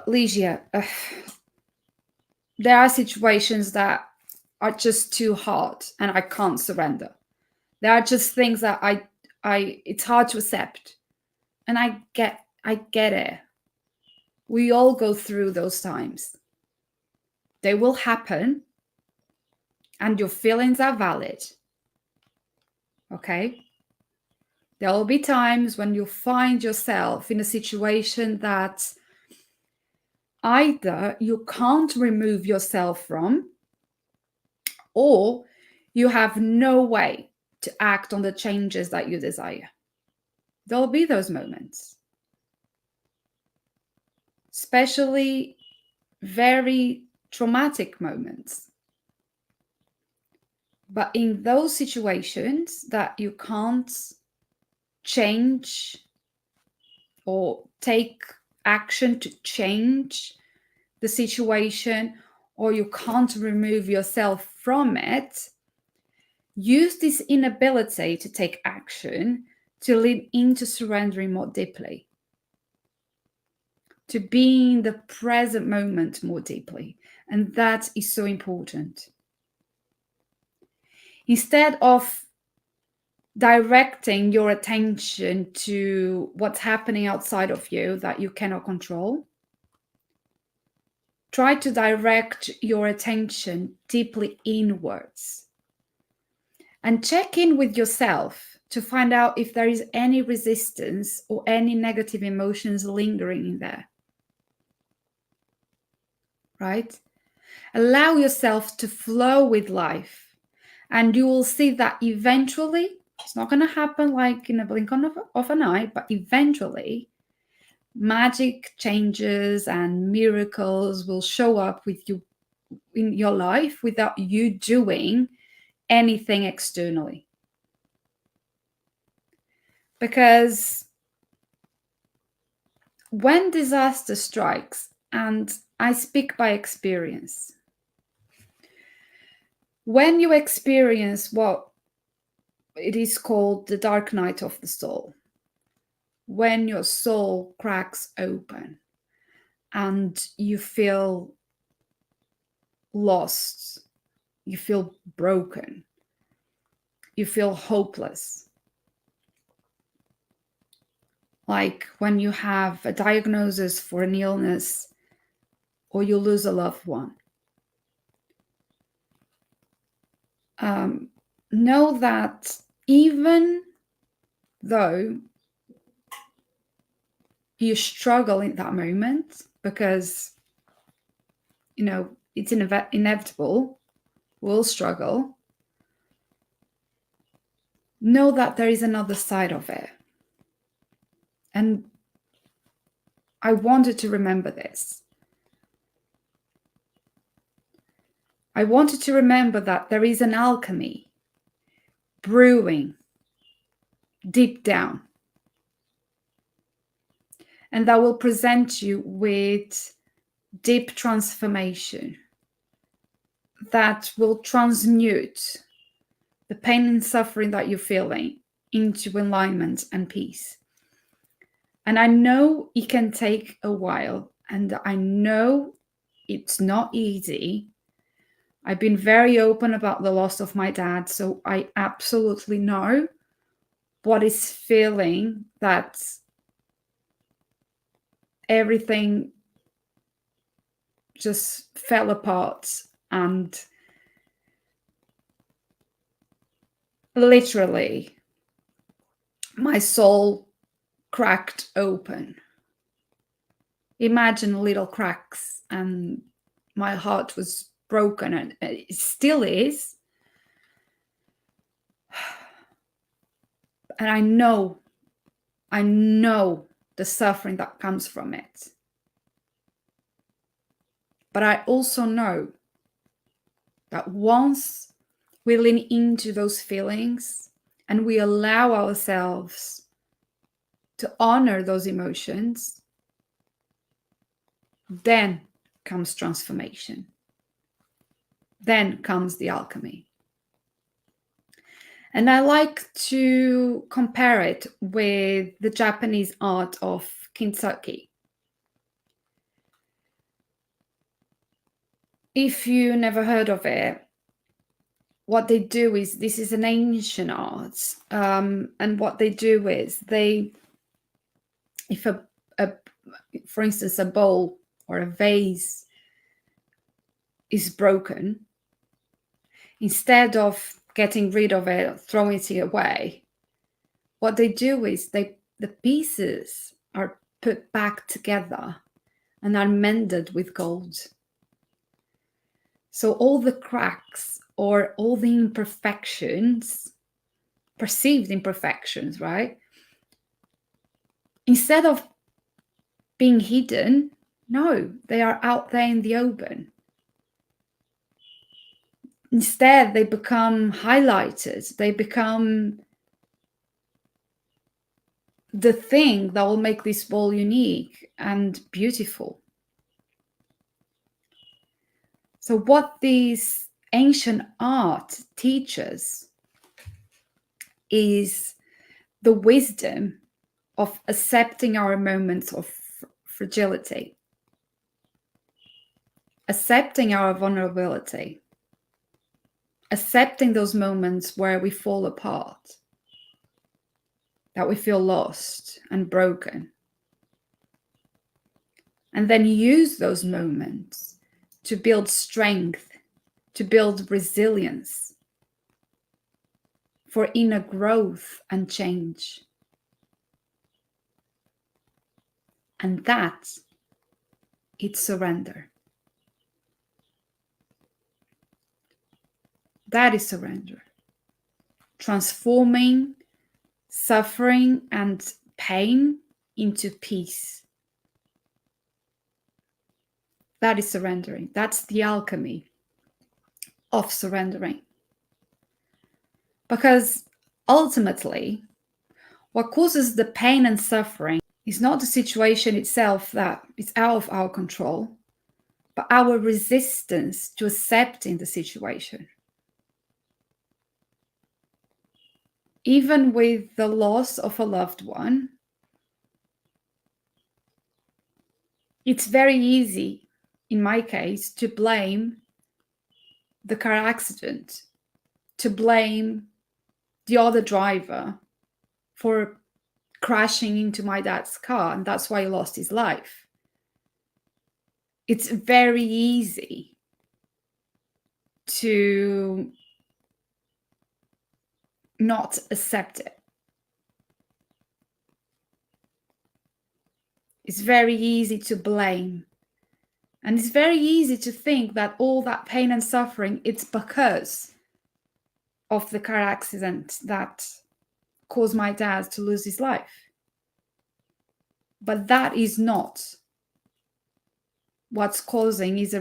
Ligia, there are situations that are just too hard and I can't surrender. There are just things that it's hard to accept. And I get it. We all go through those times. They will happen and your feelings are valid. Okay? There will be times when you find yourself in a situation that either you can't remove yourself from, or you have no way to act on the changes that you desire. There will be those moments, especially very traumatic moments. But in those situations that you can't change or take action to change the situation, or you can't remove yourself from it, use this inability to take action to lead into surrendering more deeply, to be in the present moment more deeply. And that is so important. Instead of directing your attention to what's happening outside of you that you cannot control, try to direct your attention deeply inwards and check in with yourself to find out if there is any resistance or any negative emotions lingering in there. Right? Allow yourself to flow with life, and you will see that eventually, it's not going to happen like in a blink of an eye, but eventually magic changes and miracles will show up with you in your life without you doing anything externally. Because when disaster strikes, and I speak by experience, when you experience what it is called the dark night of the soul, when your soul cracks open and you feel lost, you feel broken, you feel hopeless. Like when you have a diagnosis for an illness or you lose a loved one. Know that even though you struggle in that moment, because, it's inevitable, we'll struggle, know that there is another side of it. And I wanted to remember this. I wanted to remember that there is an alchemy brewing deep down, and that will present you with deep transformation that will transmute the pain and suffering that you're feeling into alignment and peace. And I know it can take a while, and I know it's not easy. I've been very open about the loss of my dad, so I absolutely know what is feeling that everything just fell apart and literally my soul cracked open. Imagine little cracks, and my heart was broken, and it still is. And I know the suffering that comes from it. But I also know that once we lean into those feelings and we allow ourselves to honor those emotions, then comes transformation. Then comes the alchemy. And I like to compare it with the Japanese art of kintsugi. if you never heard of it, what they do is, this is an ancient art, and what they do is if for instance, a bowl or a vase is broken, instead of getting rid of it, throwing it away, what they do is the pieces are put back together and are mended with gold. So all the cracks or all the imperfections, perceived imperfections, right? Instead of being hidden, no, they are out there in the open. Instead, they become highlighted. They become the thing that will make this ball unique and beautiful. So what this ancient art teaches is the wisdom of accepting our moments of fragility, accepting our vulnerability, accepting those moments where we fall apart, that we feel lost and broken, and then use those moments to build strength, to build resilience for inner growth and change. And that, it's surrender. That is surrender. Transforming suffering and pain into peace. That is surrendering. That's the alchemy of surrendering. Because ultimately, what causes the pain and suffering is not the situation itself that is out of our control, but our resistance to accepting the situation. Even with the loss of a loved one, it's very easy, in my case, to blame the car accident, to blame the other driver for crashing into my dad's car, and that's why he lost his life. It's very easy to not accept it. It's very easy to blame. And it's very easy to think that all that pain and suffering, it's because of the car accident that caused my dad to lose his life. But that is not what's causing, is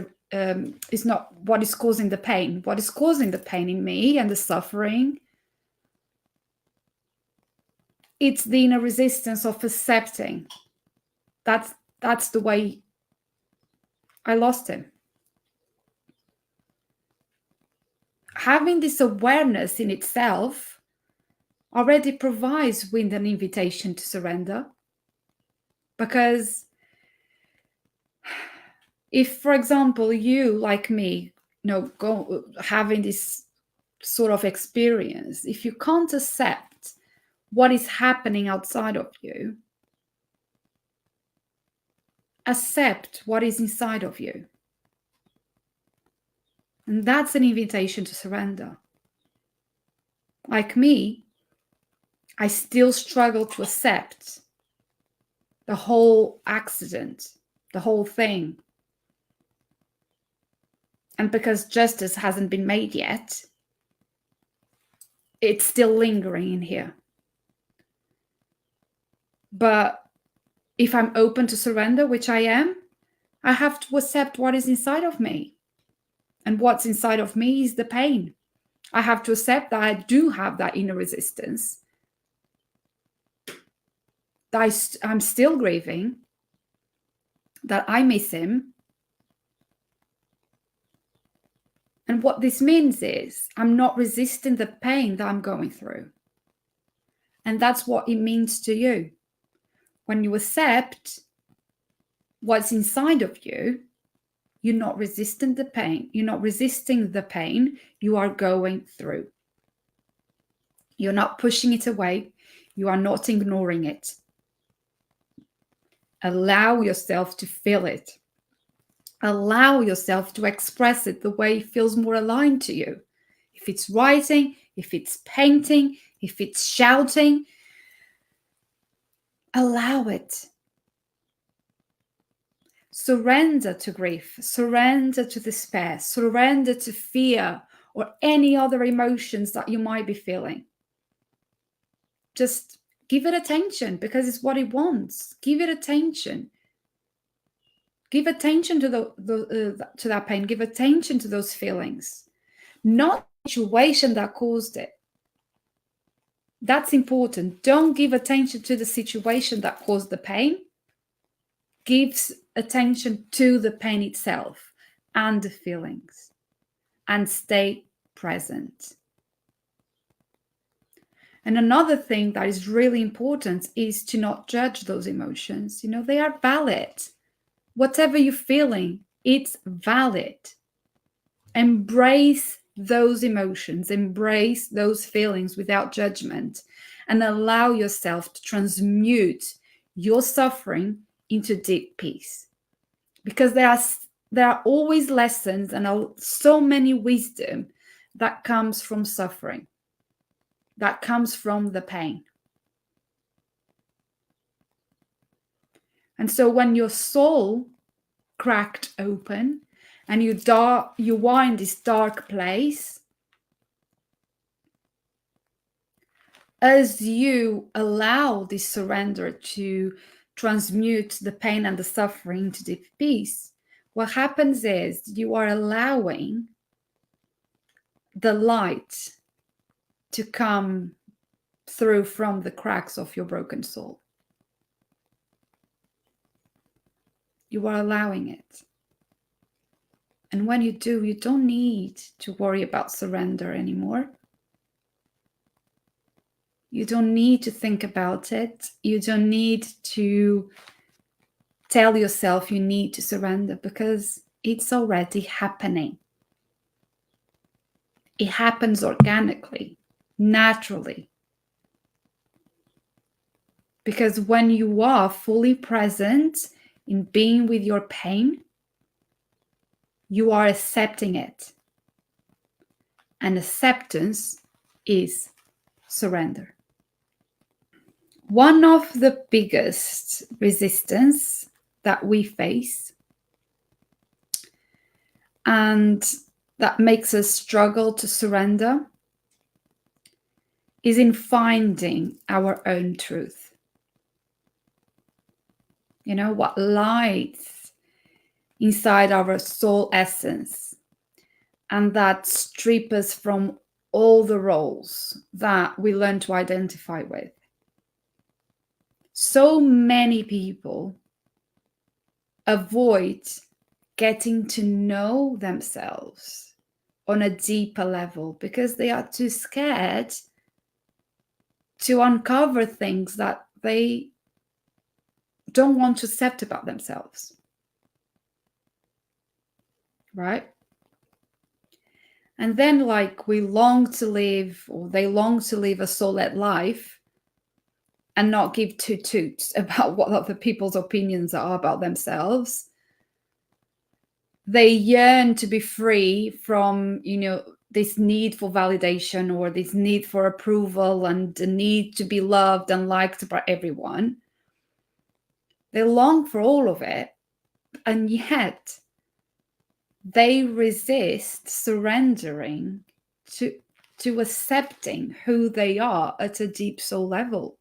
not what is causing the pain. What is causing the pain in me and the suffering, it's the inner resistance of accepting. That's the way I lost him. Having this awareness in itself already provides with an invitation to surrender. Because if, for example, you, like me, go having this sort of experience, if you can't accept what is happening outside of you, accept what is inside of you. And that's an invitation to surrender. Like me, I still struggle to accept the whole accident, the whole thing. And because justice hasn't been made yet, it's still lingering in here. But if I'm open to surrender, which I am, I have to accept what is inside of me. And what's inside of me is the pain. I have to accept that I do have that inner resistance, that I'm still grieving, that I miss him. And what this means is I'm not resisting the pain that I'm going through. And that's what it means to you. When you accept what's inside of you, You're not resisting the pain. You're not resisting the pain you are going through. You're not pushing it away. You are not ignoring it. Allow yourself to feel it. Allow yourself to express it the way it feels more aligned to you. If it's writing, if it's painting, if it's shouting, allow it. Surrender to grief, surrender to despair, surrender to fear or any other emotions that you might be feeling. Just give it attention because it's what it wants. Give it attention. Give attention to to that pain. Give attention to those feelings, not the situation that caused it. That's important. Don't give attention to the situation that caused the pain. Give attention to the pain itself and the feelings, and stay present. And another thing that is really important is to not judge those emotions. They are valid. Whatever you're feeling, it's valid. Embrace those emotions, embrace those feelings without judgment, and allow yourself to transmute your suffering into deep peace. Because there are always lessons and so many wisdom that comes from suffering, that comes from the pain. And so when your soul cracked open and you are in this dark place, as you allow this surrender to transmute the pain and the suffering into deep peace, what happens is you are allowing the light to come through from the cracks of your broken soul. You are allowing it. And when you do, you don't need to worry about surrender anymore. You don't need to think about it. You don't need to tell yourself you need to surrender, because it's already happening. It happens organically, naturally. Because when you are fully present in being with your pain, you are accepting it. And acceptance is surrender. One of the biggest resistance that we face and that makes us struggle to surrender is in finding our own truth. What lies inside our soul essence, and that strip us from all the roles that we learn to identify with. So many people avoid getting to know themselves on a deeper level because they are too scared to uncover things that they don't want to accept about themselves. Right? And then we long to live, or they long to live a soul-led life and not give two toots about what other people's opinions are about themselves. They yearn to be free from, this need for validation or this need for approval and the need to be loved and liked by everyone. They long for all of it, and yet they resist surrendering to accepting who they are at a deep soul level,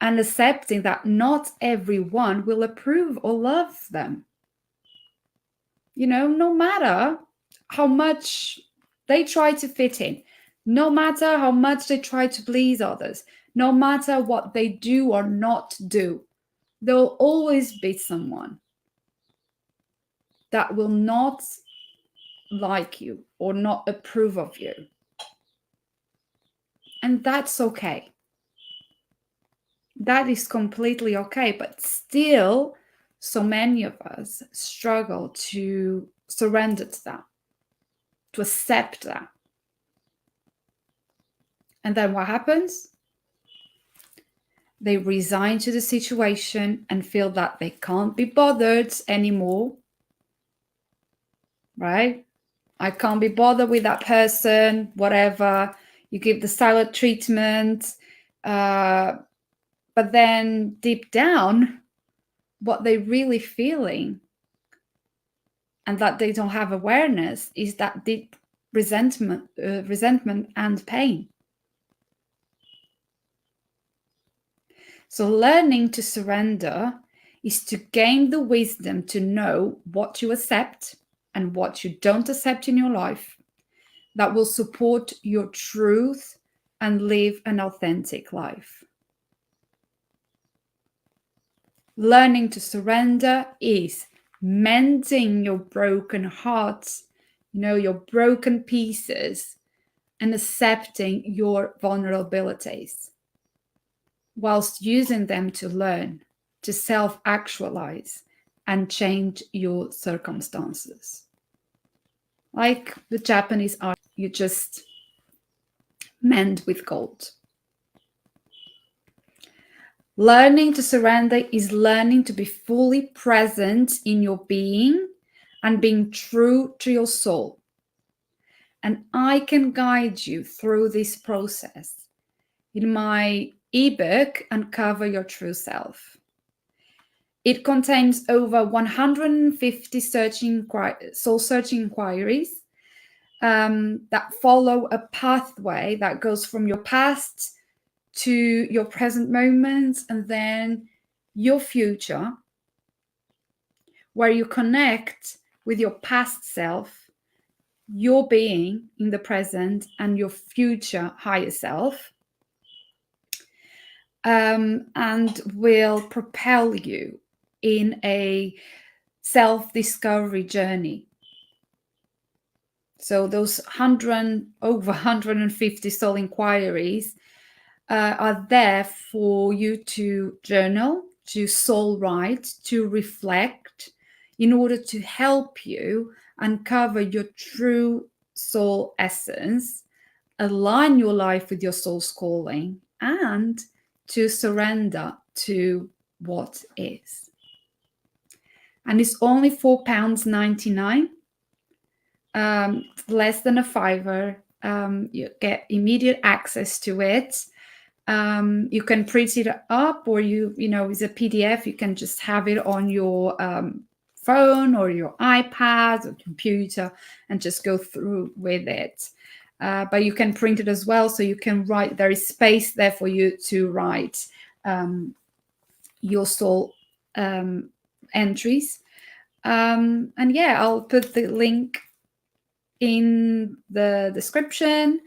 and accepting that not everyone will approve or love them. No matter how much they try to fit in, no matter how much they try to please others, no matter what they do or not do, there'll always be someone that will not like you or not approve of you. And that's okay. That is completely okay. But still, So many of us struggle to surrender to that, to accept that. And then what happens? They resign to the situation and feel that they can't be bothered anymore, right? I can't be bothered with that person, whatever. You give the silent treatment. But then deep down, what they're really feeling and that they don't have awareness is that deep resentment and pain. So learning to surrender is to gain the wisdom to know what you accept and what you don't accept in your life that will support your truth and live an authentic life. Learning to surrender is mending your broken hearts, your broken pieces, and accepting your vulnerabilities, whilst using them to learn, to self-actualize, and change your circumstances. Like the Japanese art, you just mend with gold. Learning to surrender is learning to be fully present in your being and being true to your soul. And I can guide you through this process in my ebook, Uncover Your True Self. It contains over 150 soul-searching inquiries that follow a pathway that goes from your past to your present moment and then your future, where you connect with your past self, your being in the present, and your future higher self, and will propel you in a self-discovery journey. So those over 150 soul inquiries are there for you to journal, to soul write, to reflect, in order to help you uncover your true soul essence, align your life with your soul's calling, and to surrender to what is. And it's only £4.99, less than a fiver. You get immediate access to it. You can print it up, or it's a PDF. You can just have it on your phone or your iPad or computer and just go through with it. But you can print it as well, so you can write. There is space there for you to write your soul entries. And yeah, I'll put the link in the description.